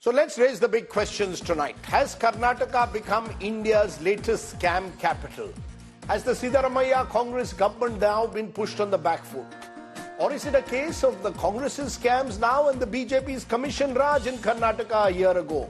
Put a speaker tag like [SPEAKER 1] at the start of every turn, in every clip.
[SPEAKER 1] So let's raise the big questions tonight. Has Karnataka become India's latest scam capital? Has the Siddaramaiah Congress government now been pushed on the back foot? Or is it a case of the Congress's scams now and the BJP's Commission Raj in Karnataka a year ago?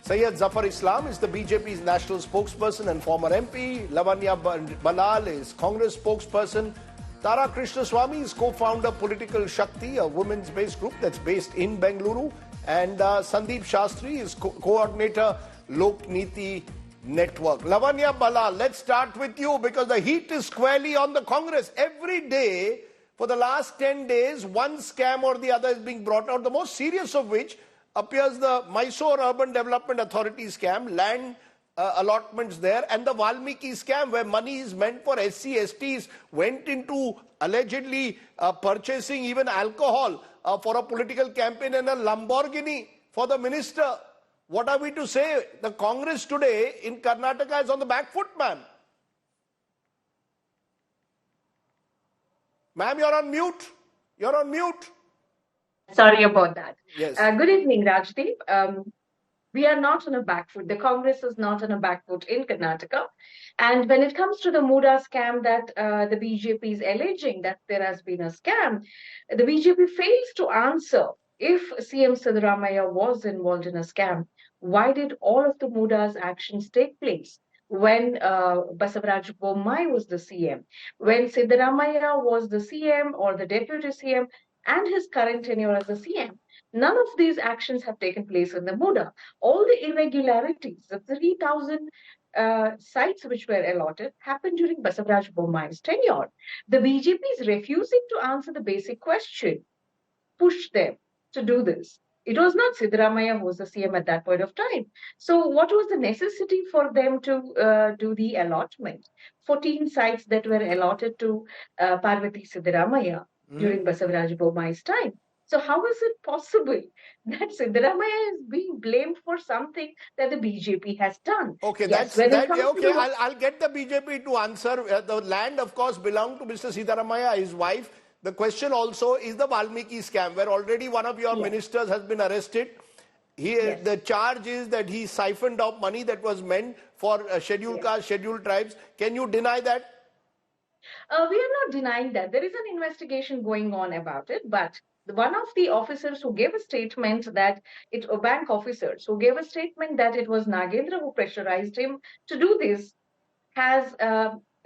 [SPEAKER 1] Syed Zafar Islam is the BJP's national spokesperson and former MP. Lavanya Balal is Congress spokesperson. Tara Krishnaswamy is co-founder Political Shakti, a women's-based group that's based in Bengaluru. And Sandeep Shastri is coordinator Lok Niti Network. Lavanya Balal, let's start with you because the heat is squarely on the Congress. Every day for the last 10 days, one scam or the other is being brought out, the most serious of which appears the Mysore Urban Development Authority scam, land allotments there, and the Valmiki scam where money is meant for SC, STs, went into allegedly purchasing even alcohol for a political campaign and a Lamborghini for the minister. What are we to say? The Congress today in Karnataka is on the back foot, ma'am. Ma'am, you're on mute. You're on mute.
[SPEAKER 2] Sorry about that.
[SPEAKER 1] Yes.
[SPEAKER 2] Good evening, Rajdeep. We are not on a back foot. The Congress is not on a back foot in Karnataka. And when it comes to the Muda scam that the BJP is alleging that there has been a scam, the BJP fails to answer if CM Siddaramaiah was involved in a scam. Why did all of the Muda's actions take place when Basavaraj Bommai was the CM, when Siddaramaiah was the CM or the deputy CM, and his current tenure as a CM? None of these actions have taken place in the Muda. All the irregularities, the 3,000 sites which were allotted, happened during Basavaraj Bommai's tenure. The BJP is refusing to answer the basic question, push them to do this. It was not Siddaramaiah who was the CM at that point of time. So what was the necessity for them to do the allotment? 14 sites that were allotted to Parvati Siddaramaiah during Basavaraj Bommai's time. So how is it possible that Siddaramaiah is being blamed for something that the BJP has done?
[SPEAKER 1] Okay,
[SPEAKER 2] yes,
[SPEAKER 1] I'll get the BJP to answer. The land, of course, belonged to Mr. Siddaramaiah, his wife. The question also is the Valmiki scam, where already one of your ministers has been arrested. The charge is that he siphoned off money that was meant for scheduled castes, scheduled tribes. Can you deny that?
[SPEAKER 2] We are not denying that. There is an investigation going on about it, but one of the officers who gave a statement that bank officers who gave a statement that it was Nagendra who pressurized him to do this has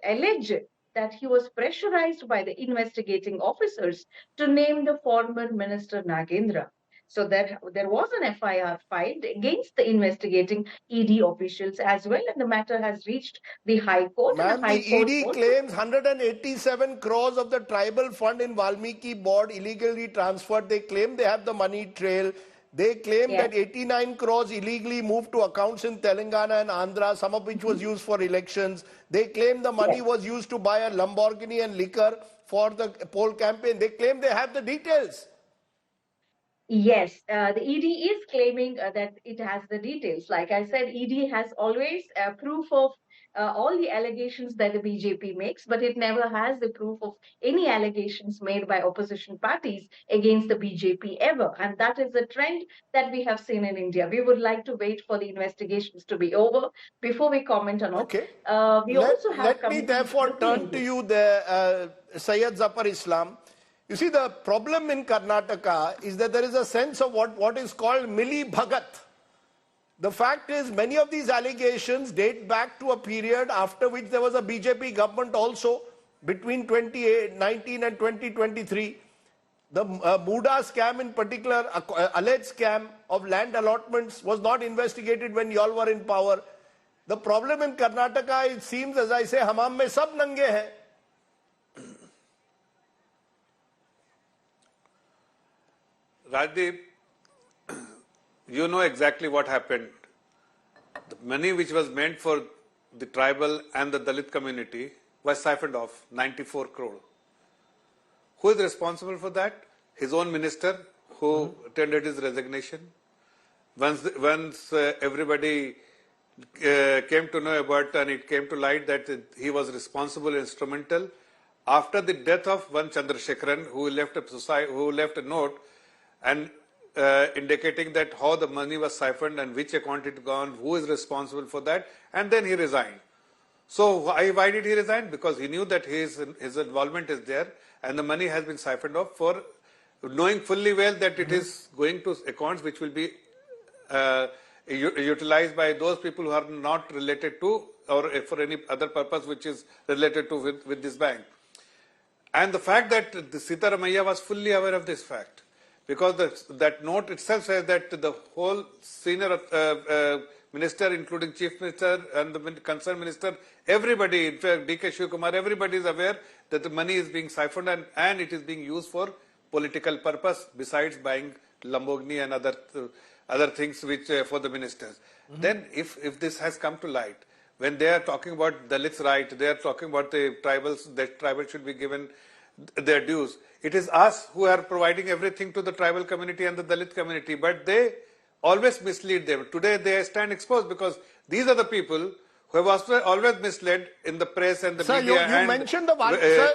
[SPEAKER 2] alleged that he was pressurized by the investigating officers to name the former minister Nagendra. So that there was an FIR filed against the investigating ED officials as well, and the matter has reached the High Court.
[SPEAKER 1] Ma'am, the ED claims 187 crores of the tribal fund in Valmiki Board illegally transferred. They claim they have the money trail. They claim that 89 crores illegally moved to accounts in Telangana and Andhra, some of which was used for elections. They claim the money was used to buy a Lamborghini and liquor for the poll campaign. They claim they have the details.
[SPEAKER 2] Yes, the ED is claiming that it has the details. Like I said, ED has always proof of all the allegations that the BJP makes, but it never has the proof of any allegations made by opposition parties against the BJP ever. And that is the trend that we have seen in India. We would like to wait for the investigations to be over before we comment on it.
[SPEAKER 1] Okay.
[SPEAKER 2] Let
[SPEAKER 1] me therefore turn to you there, Syed Zafar Islam. You see, the problem in Karnataka is that there is a sense of what is called Mili Bhagat. The fact is, many of these allegations date back to a period after which there was a BJP government also between 2019 and 2023. The Muda scam in particular, alleged scam of land allotments, was not investigated when y'all were in power. The problem in Karnataka, it seems, as I say, hamam mein sab nange hai.
[SPEAKER 3] Rajdeep, you know exactly what happened. The money which was meant for the tribal and the Dalit community was siphoned off, 94 crore. Who is responsible for that? His own minister, who tendered his resignation. Once everybody came to know about and it came to light that he was responsible, instrumental, after the death of one Chandrasekharan, who left a note and indicating that how the money was siphoned and which account it gone, who is responsible for that, and then he resigned. So why did he resign? Because he knew that his involvement is there and the money has been siphoned off, for knowing fully well that it is going to accounts which will be utilized by those people who are not related to, or for any other purpose which is related to with this bank. And the fact that the Siddaramaiah was fully aware of this fact, because that note itself says that the whole senior minister, including chief minister and the concerned minister, everybody, in fact D.K. Shivakumar, everybody is aware that the money is being siphoned and it is being used for political purpose besides buying Lamborghini and other things which for the ministers. Then if this has come to light, when they are talking about Dalits' right, they are talking about the tribals, that tribals should be given their dues. It is us who are providing everything to the tribal community and the Dalit community, but they always mislead them. Today they stand exposed because these are the people who have always misled in the press and the media
[SPEAKER 1] you mentioned the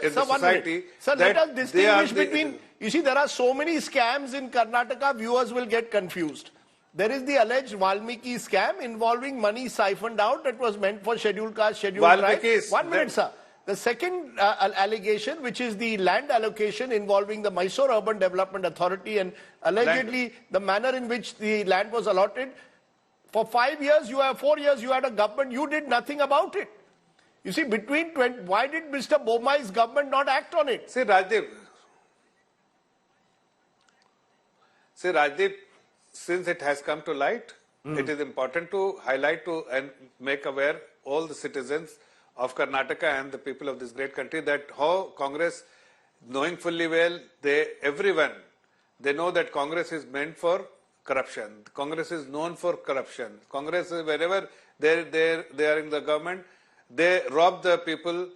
[SPEAKER 3] in the society.
[SPEAKER 1] Sir, let us distinguish between, you see, there are so many scams in Karnataka, viewers will get confused. There is the alleged Valmiki scam involving money siphoned out that was meant for scheduled caste, scheduled tribes. 1 minute, sir. The second allegation, which is the land allocation involving the Mysore Urban Development Authority and allegedly the manner in which the land was allotted. For 4 years, you had a government, you did nothing about it. You see, why did Mr. Bommai's government not act on it?
[SPEAKER 3] See, Rajdeep, since it has come to light, it is important to highlight and make aware all the citizens of Karnataka and the people of this great country that how Congress, knowing fully well, they know that Congress is meant for corruption. Congress is known for corruption. Congress, wherever they are in the government, they rob the people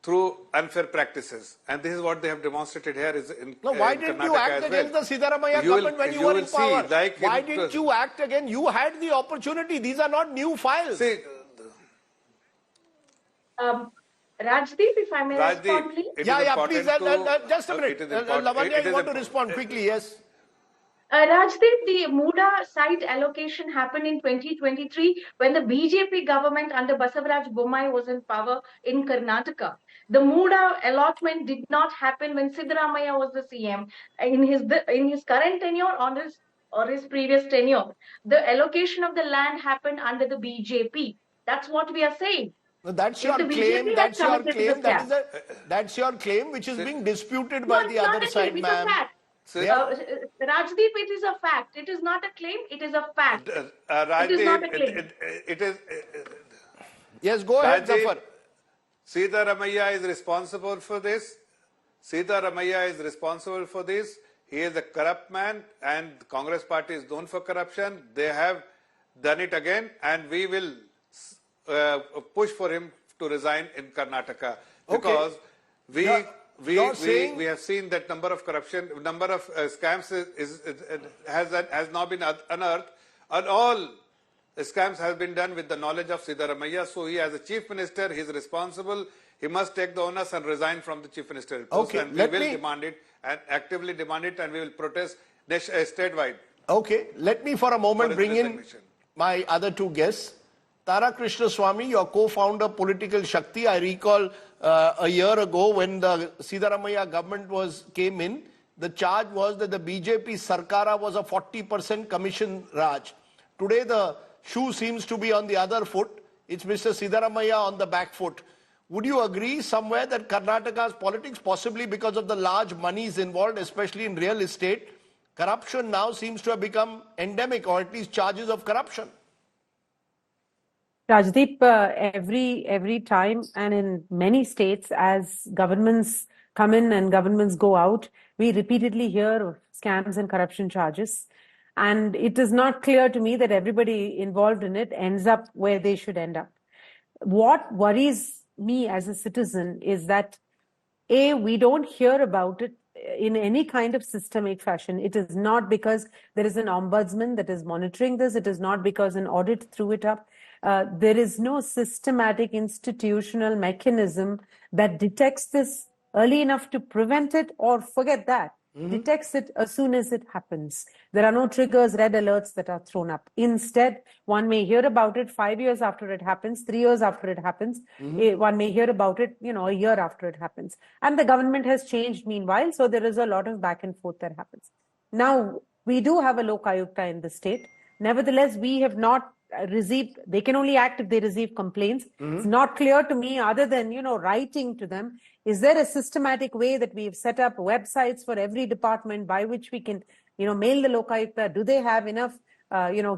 [SPEAKER 3] through unfair practices. And this is what they have demonstrated here
[SPEAKER 1] why didn't you act against the Siddaramaiah government when you were in power? Why didn't you act again? You had the opportunity. These are not new files.
[SPEAKER 3] See,
[SPEAKER 2] Rajdeep, if I may respond, please.
[SPEAKER 1] Please. Just a minute. Lavanya, you want to respond quickly? Yes.
[SPEAKER 2] Rajdeep, the Muda site allocation happened in 2023 when the BJP government under Basavaraj Bommai was in power in Karnataka. The Muda allotment did not happen when Siddaramaiah was the CM in his current tenure or his previous tenure. The allocation of the land happened under the BJP. That's what we are saying.
[SPEAKER 1] No, that's your claim. That's your claim. That's your claim, which is being disputed by the other side, ma'am.
[SPEAKER 2] Rajdeep, it is a fact. It is not a claim. It is a fact. It is not a claim.
[SPEAKER 3] It is.
[SPEAKER 1] Yes, go ahead, Zafar.
[SPEAKER 3] Siddaramaiah is responsible for this. Siddaramaiah is responsible for this. He is a corrupt man, and the Congress party is known for corruption. They have done it again, and we will push for him to resign in Karnataka because we have seen that number of scams has now been unearthed, and all scams have been done with the knowledge of Siddaramaiah. So he, as a chief minister, he is responsible. He must take the onus and resign from the chief ministerial post. And we will demand it and actively demand it, and we will protest statewide.
[SPEAKER 1] Okay, let me for a moment bring in my other two guests. Tara Krishnaswamy, your co-founder, Political Shakti. I recall a year ago when the Siddaramaiah government came in, the charge was that the BJP Sarkara was a 40% commission Raj. Today the shoe seems to be on the other foot. It's Mr. Siddaramaiah on the back foot. Would you agree somewhere that Karnataka's politics, possibly because of the large monies involved, especially in real estate, corruption now seems to have become endemic, or at least charges of corruption?
[SPEAKER 4] Rajdeep, every time and in many states, as governments come in and governments go out, we repeatedly hear of scams and corruption charges. And it is not clear to me that everybody involved in it ends up where they should end up. What worries me as a citizen is that, A, we don't hear about it in any kind of systemic fashion. It is not because there is an ombudsman that is monitoring this. It is not because an audit threw it up. There is no systematic institutional mechanism that detects this early enough to prevent it, or forget that. detects it as soon as it happens. There are no triggers, red alerts that are thrown up. Instead, one may hear about it 5 years after it happens, 3 years after it happens. One may hear about it, a year after it happens. And the government has changed meanwhile, so there is a lot of back and forth that happens. Now, we do have a Lok Ayukta in the state. Nevertheless, we have not received, they can only act if they receive complaints. It's not clear to me, other than, writing to them. Is there a systematic way that we've set up websites for every department by which we can, mail the Lok Ayukta? Do they have enough,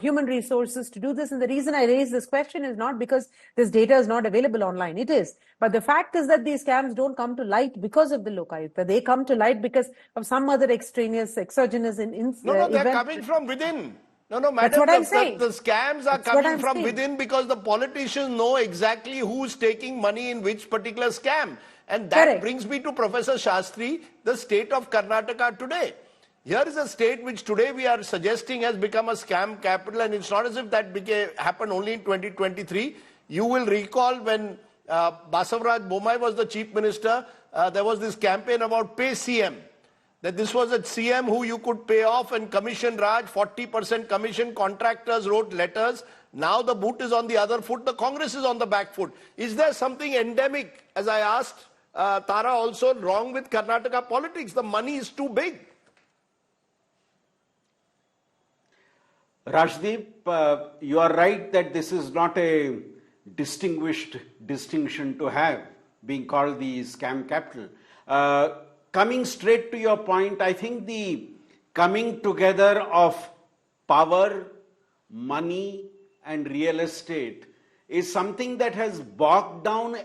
[SPEAKER 4] human resources to do this? And the reason I raise this question is not because this data is not available online. It is. But the fact is that these scams don't come to light because of the Lok Ayukta. They come to light because of some other extraneous, exogenous
[SPEAKER 1] No, they're coming from within. No, madam, the scams are coming from within because the politicians know exactly who's taking money in which particular scam. And that brings me to Professor Shastri, the state of Karnataka today. Here is a state which today we are suggesting has become a scam capital, and it's not as if that happened only in 2023. You will recall when Basavaraj Bommai was the chief minister, there was this campaign about Pay CM. That this was a CM who you could pay off and commission Raj, 40% commission, contractors wrote letters. Now the boot is on the other foot, the Congress is on the back foot. Is there something endemic, as I asked Tara also, wrong with Karnataka politics? The money is too big.
[SPEAKER 5] Rajdeep, you are right that this is not a distinguished distinction to have, being called the scam capital. Coming straight to your point, I think the coming together of power, money, and real estate is something that has bogged down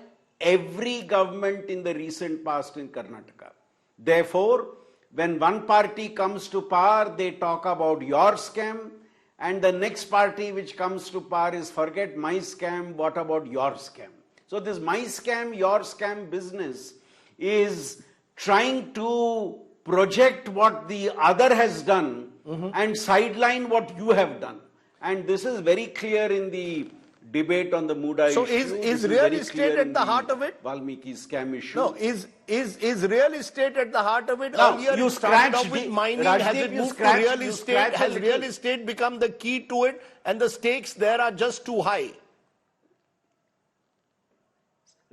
[SPEAKER 5] every government in the recent past in Karnataka. Therefore, when one party comes to power, they talk about your scam, and the next party which comes to power is forget my scam, what about your scam? So this my scam, your scam business is trying to project what the other has done and sideline what you have done. And this is very clear in the debate on the Muda issue.
[SPEAKER 1] So is real estate at the heart of it?
[SPEAKER 5] Valmiki scam issue.
[SPEAKER 1] No, is real estate at the heart of it?
[SPEAKER 5] Now,
[SPEAKER 1] earlier
[SPEAKER 5] you
[SPEAKER 1] it started off with
[SPEAKER 5] the-
[SPEAKER 1] mining.
[SPEAKER 5] Rajdeep,
[SPEAKER 1] Has it
[SPEAKER 5] you
[SPEAKER 1] moved
[SPEAKER 5] scratch-
[SPEAKER 1] to real
[SPEAKER 5] you
[SPEAKER 1] estate?
[SPEAKER 5] scratch a
[SPEAKER 1] Has
[SPEAKER 5] little-
[SPEAKER 1] real estate become the key to it and the stakes there are just too high?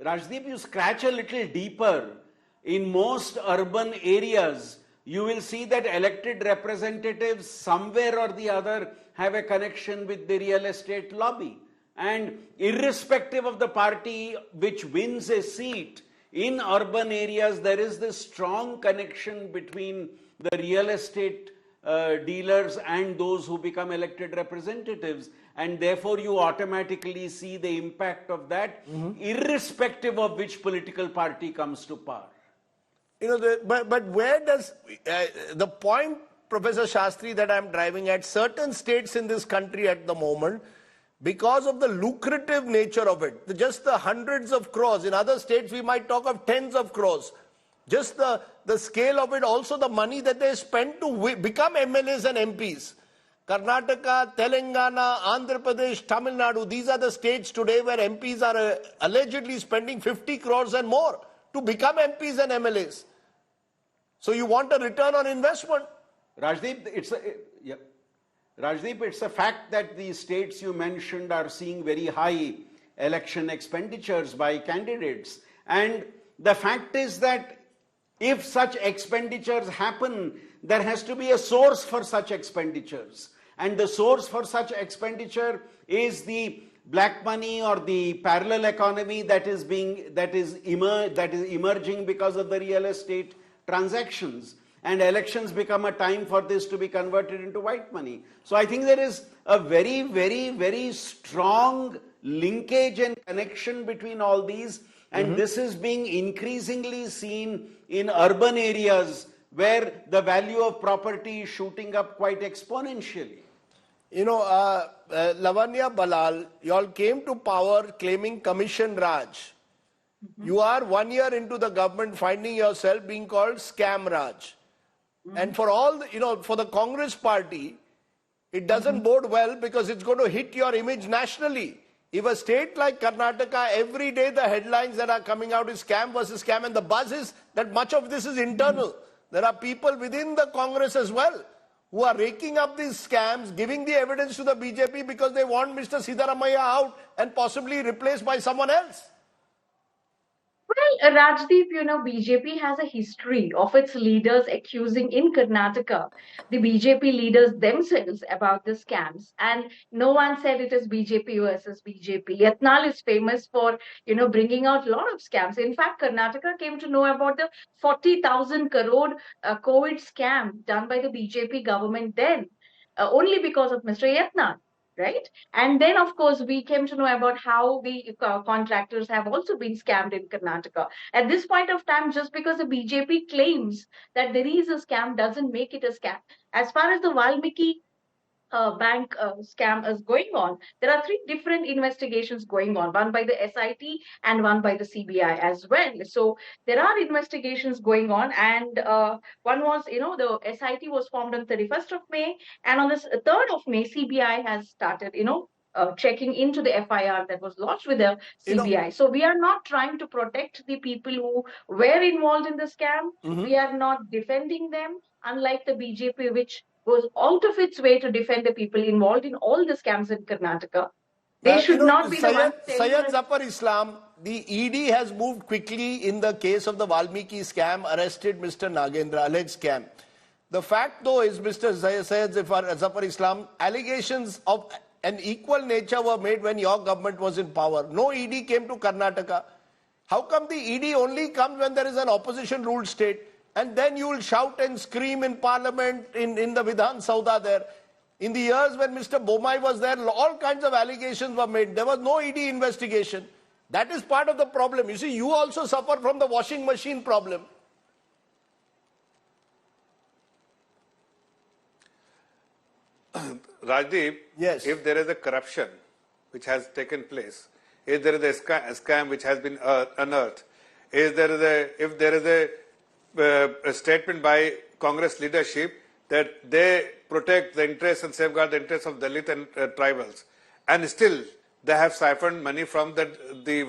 [SPEAKER 5] Rajdeep, you scratch a little deeper. In most urban areas, you will see that elected representatives somewhere or the other have a connection with the real estate lobby. And irrespective of the party which wins a seat, in urban areas there is this strong connection between the real estate dealers and those who become elected representatives, and therefore you automatically see the impact of that irrespective of which political party comes to power.
[SPEAKER 1] But where does the point, Professor Shastri, that I'm driving at, certain states in this country at the moment, because of the lucrative nature of it, just the hundreds of crores, in other states we might talk of tens of crores, just the scale of it, also the money that they spend to become MLAs and MPs. Karnataka, Telangana, Andhra Pradesh, Tamil Nadu, these are the states today where MPs are allegedly spending 50 crores and more to become MPs and MLAs. So you want a return on investment?
[SPEAKER 5] Rajdeep, it's a fact that the states you mentioned are seeing very high election expenditures by candidates. And the fact is that if such expenditures happen, there has to be a source for such expenditures. And the source for such expenditure is the black money or the parallel economy that is emerging because of the real estate transactions. And elections become a time for this to be converted into white money. So I think there is a very, very, very strong linkage and connection between all these. And this is being increasingly seen in urban areas where the value of property is shooting up quite exponentially.
[SPEAKER 1] Lavanya, Balal, you all came to power claiming Commission Raj. You are 1 year into the government finding yourself being called Scam Raj. And for all, for the Congress party, it doesn't bode well because it's going to hit your image nationally. If a state like Karnataka, every day the headlines that are coming out is scam versus scam, and the buzz is that much of this is internal. There are people within the Congress as well who are raking up these scams, giving the evidence to the BJP because they want Mr. Siddaramaiah out and possibly replaced by someone else.
[SPEAKER 2] Well, Rajdeep, BJP has a history of its leaders accusing in Karnataka the BJP leaders themselves about the scams. And no one said it is BJP versus BJP. Yatnal is famous for, bringing out a lot of scams. In fact, Karnataka came to know about the 40,000 crore COVID scam done by the BJP government then, only because of Mr. Yatnal. Right. And then, of course, we came to know about how the contractors have also been scammed in Karnataka. At this point of time, just because the BJP claims that there is a scam doesn't make it a scam. As far as the Valmiki bank scam is going on, there are 3 different investigations going on, one by the SIT and one by the CBI as well. So there are investigations going on, and one was, the SIT was formed on 31st of May, and on the 3rd of May, CBI has started, checking into the FIR that was lodged with the CBI. So we are not trying to protect the people who were involved in the scam. We are not defending them, unlike the BJP, which goes out of its way to defend the people involved in all the scams in Karnataka. They should not be the ones saying
[SPEAKER 1] Syed Zafar Islam, the ED has moved quickly in the case of the Valmiki scam, arrested Mr. Nagendra, alleged scam. The fact, though, is, Mr. Syed Zafar Islam, allegations of an equal nature were made when your government was in power. No ED came to Karnataka. How come the ED only comes when there is an opposition-ruled state? And then you will shout and scream in Parliament, in the Vidhan Sauda there. In the years when Mr. Bomai was there, all kinds of allegations were made. There was no ED investigation. That is part of the problem. You see, you also suffer from the washing machine problem.
[SPEAKER 3] Rajdeep,
[SPEAKER 1] yes.
[SPEAKER 3] If there is a corruption which has taken place, if there is a scam which has been unearthed, if there is a statement by Congress leadership that they protect the interests and safeguard the interests of Dalit and tribals, and still they have siphoned money from the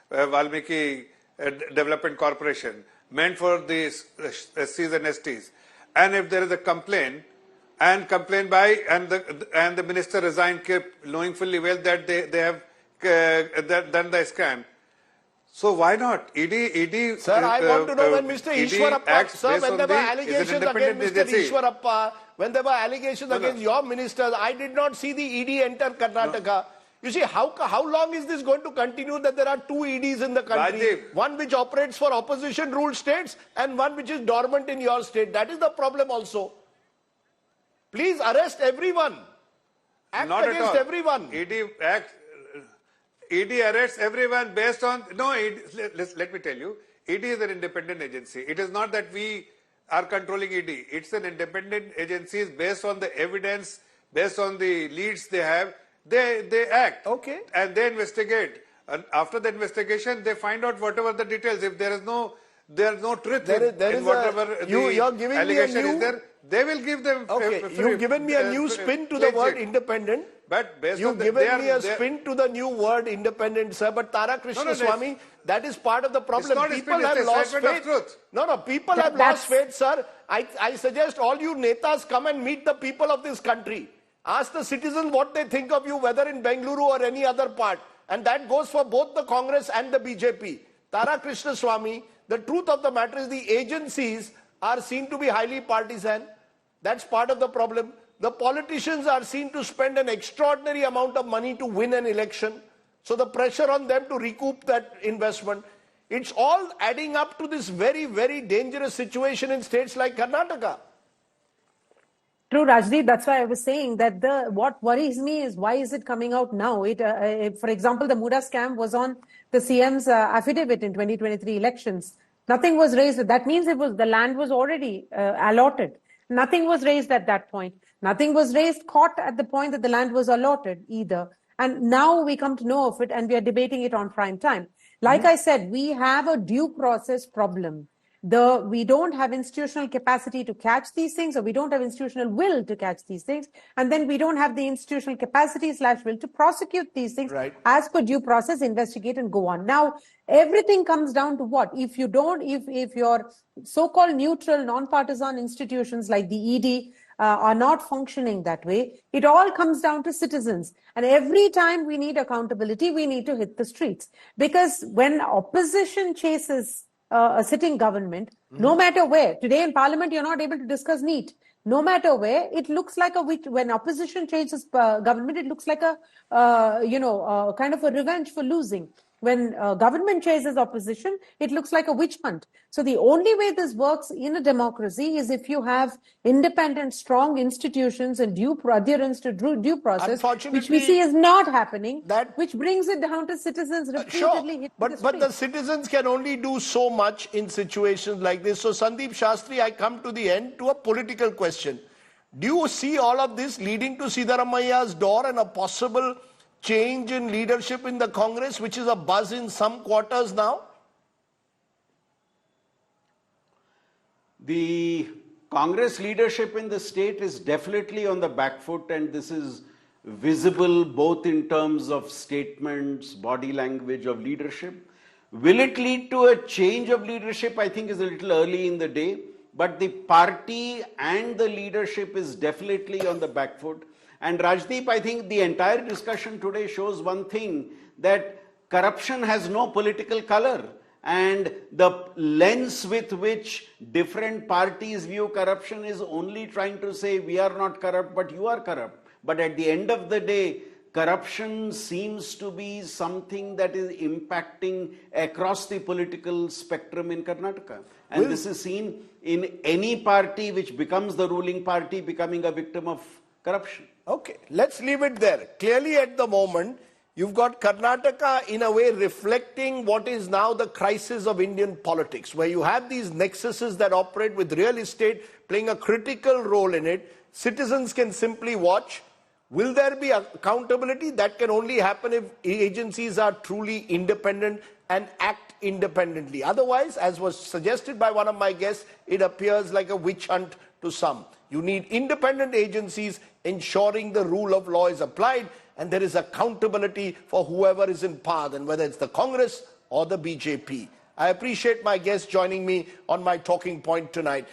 [SPEAKER 3] Valmiki Development Corporation meant for the SCs and STs, and if there is a complaint and the minister resigned, kept knowing fully well that they have done the scam. So why not? ED
[SPEAKER 1] Sir, I want to know when Mr. Ishwarappa, sir, when there were allegations against Mr. Ishwarappa, when there were allegations against your ministers, I did not see the ED enter Karnataka. No. You see, how long is this going to continue that there are 2 EDs in the country?
[SPEAKER 3] Rajdeep.
[SPEAKER 1] One which operates for opposition-ruled states and one which is dormant in your state. That is the problem also. Please arrest everyone. Act
[SPEAKER 3] Not
[SPEAKER 1] against
[SPEAKER 3] at all.
[SPEAKER 1] everyone.
[SPEAKER 3] ED arrests everyone based on... No, let me tell you. ED is an independent agency. It is not that we are controlling ED. It's an independent agency based on the evidence, based on the leads they have. They act.
[SPEAKER 1] Okay.
[SPEAKER 3] And they investigate. And after the investigation, they find out whatever the details. If there is no truth in whatever the allegation is there, they will give them...
[SPEAKER 1] Okay, you've given me a new spin to the word independent.
[SPEAKER 3] But based
[SPEAKER 1] You've
[SPEAKER 3] on
[SPEAKER 1] given me a spin to the new word independent, sir. But Tara Krishna Swami, that is part of the problem. People have lost faith. No, people have lost faith, sir. I suggest all you netas come and meet the people of this country. Ask the citizens what they think of you, whether in Bengaluru or any other part. And that goes for both the Congress and the BJP. Tara Krishna Swami, the truth of the matter is the agencies are seen to be highly partisan. That's part of the problem. The politicians are seen to spend an extraordinary amount of money to win an election. So the pressure on them to recoup that investment, it's all adding up to this very, very dangerous situation in states like Karnataka.
[SPEAKER 4] True, Rajdeep. That's why I was saying that what worries me is why is it coming out now? For example, the Muda scam was on the CM's affidavit in 2023 elections. Nothing was raised. That means the land was already allotted. Nothing was raised at that point. Nothing was caught at the point that the land was allotted either. And now we come to know of it and we are debating it on prime time. Like I said, we have a due process problem. we don't have institutional capacity to catch these things, or we don't have institutional will to catch these things, and then we don't have the institutional capacity / will to prosecute these things as per due process, investigate and go on. Now, everything comes down to what? If your so-called neutral, non-partisan institutions like the ED are not functioning that way, it all comes down to citizens. And every time we need accountability, we need to hit the streets. Because when opposition chases a sitting government, no matter where, today in Parliament, you're not able to discuss NEET. No matter where, it looks like when opposition chases government, it looks like a kind of a revenge for losing. When government chases opposition, it looks like a witch hunt. So the only way this works in a democracy is if you have independent, strong institutions and due adherence to due process, which we see is not happening, which brings it down to citizens repeatedly hitting the streets.
[SPEAKER 1] But the citizens can only do so much in situations like this. So Sandeep Shastri, I come to the end to a political question. Do you see all of this leading to Siddaramaiah's door and a possible change in leadership in the Congress, which is a buzz in some quarters now?
[SPEAKER 5] The Congress leadership in the state is definitely on the back foot, and this is visible both in terms of statements, body language of leadership. Will it lead to a change of leadership? I think is a little early in the day, but the party and the leadership is definitely on the back foot. And Rajdeep, I think the entire discussion today shows one thing, that corruption has no political color. And the lens with which different parties view corruption is only trying to say, we are not corrupt, but you are corrupt. But at the end of the day, corruption seems to be something that is impacting across the political spectrum in Karnataka. And this is seen in any party which becomes the ruling party becoming a victim of corruption.
[SPEAKER 1] Okay, let's leave it there. Clearly at the moment, you've got Karnataka in a way reflecting what is now the crisis of Indian politics, where you have these nexuses that operate with real estate playing a critical role in it. Citizens can simply watch. Will there be accountability? That can only happen if agencies are truly independent and act independently. Otherwise, as was suggested by one of my guests, it appears like a witch hunt to some. You need independent agencies ensuring the rule of law is applied and there is accountability for whoever is in power, and whether it's the Congress or the BJP. I appreciate my guests joining me on my talking point tonight.